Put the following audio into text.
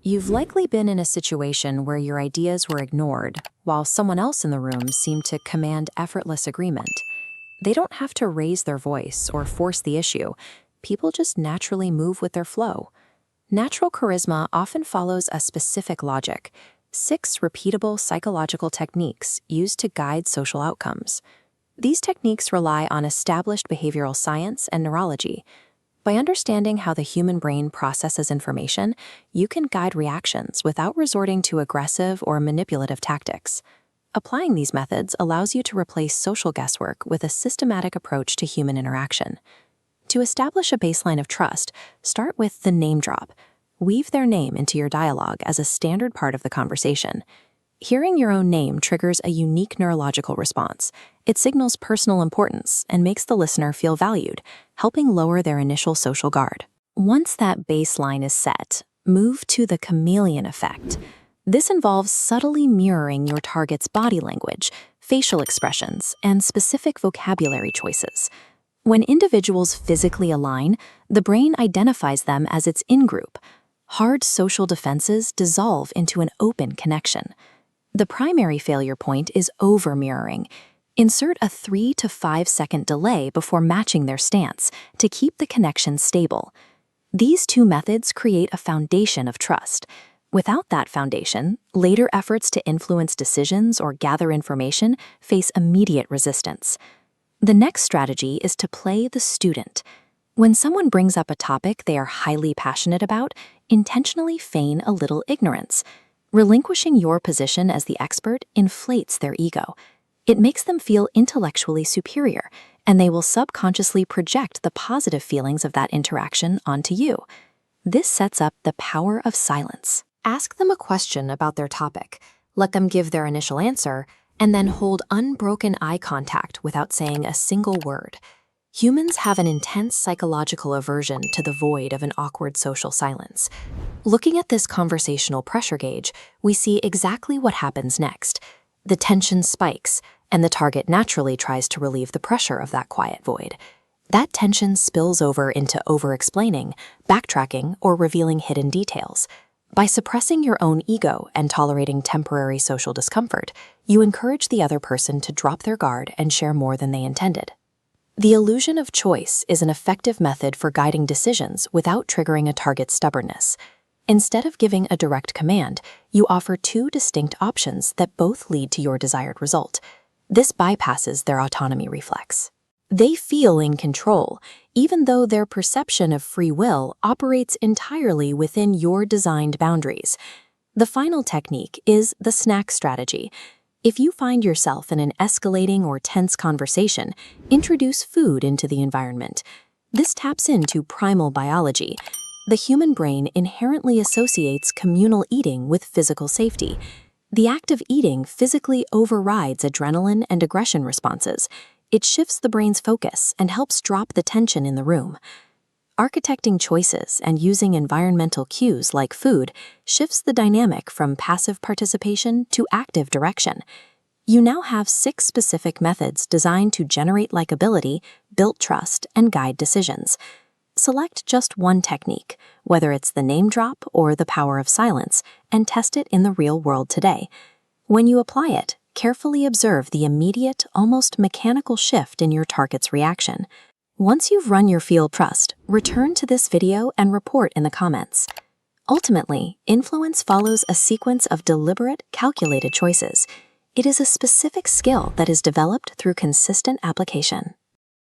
You've likely been in a situation where your ideas were ignored, while someone else in the room seemed to command effortless agreement. They don't have to raise their voice or force the issue. People just naturally move with their flow. Natural charisma often follows a specific logic, 6 repeatable psychological techniques used to guide social outcomes. These techniques rely on established behavioral science and neurology. By understanding how the human brain processes information, you can guide reactions without resorting to aggressive or manipulative tactics. Applying these methods allows you to replace social guesswork with a systematic approach to human interaction. To establish a baseline of trust, start with the name drop. Weave their name into your dialogue as a standard part of the conversation. Hearing your own name triggers a unique neurological response. It signals personal importance and makes the listener feel valued, helping lower their initial social guard. Once that baseline is set, move to the Chameleon Effect. This involves subtly mirroring your target's body language, facial expressions, and specific vocabulary choices. When individuals physically align, the brain identifies them as its in-group. Hard social defenses dissolve into an open connection. The primary failure point is over-mirroring. Insert a 3 to 5 second delay before matching their stance to keep the connection stable. These two methods create a foundation of trust. Without that foundation, later efforts to influence decisions or gather information face immediate resistance. The next strategy is to play the student. When someone brings up a topic they are highly passionate about, intentionally feign a little ignorance. Relinquishing your position as the expert inflates their ego. It makes them feel intellectually superior, and they will subconsciously project the positive feelings of that interaction onto you. This sets up the power of silence. Ask them a question about their topic, let them give their initial answer, and then hold unbroken eye contact without saying a single word. Humans have an intense psychological aversion to the void of an awkward social silence. Looking at this conversational pressure gauge, we see exactly what happens next. The tension spikes, and the target naturally tries to relieve the pressure of that quiet void. That tension spills over into over-explaining, backtracking, or revealing hidden details. By suppressing your own ego and tolerating temporary social discomfort, you encourage the other person to drop their guard and share more than they intended. The illusion of choice is an effective method for guiding decisions without triggering a target's stubbornness. Instead of giving a direct command, you offer 2 distinct options that both lead to your desired result. This bypasses their autonomy reflex. They feel in control, even though their perception of free will operates entirely within your designed boundaries. The final technique is the snack strategy. If you find yourself in an escalating or tense conversation, introduce food into the environment. This taps into primal biology. The human brain inherently associates communal eating with physical safety. The act of eating physically overrides adrenaline and aggression responses. It shifts the brain's focus and helps drop the tension in the room. Architecting choices and using environmental cues like food shifts the dynamic from passive participation to active direction. You now have 6 specific methods designed to generate likability, build trust, and guide decisions. Select just one technique, whether it's the name drop or the power of silence, and test it in the real world today. When you apply it, carefully observe the immediate, almost mechanical shift in your target's reaction. Once you've run your field trust, return to this video and report in the comments. Ultimately, influence follows a sequence of deliberate, calculated choices. It is a specific skill that is developed through consistent application.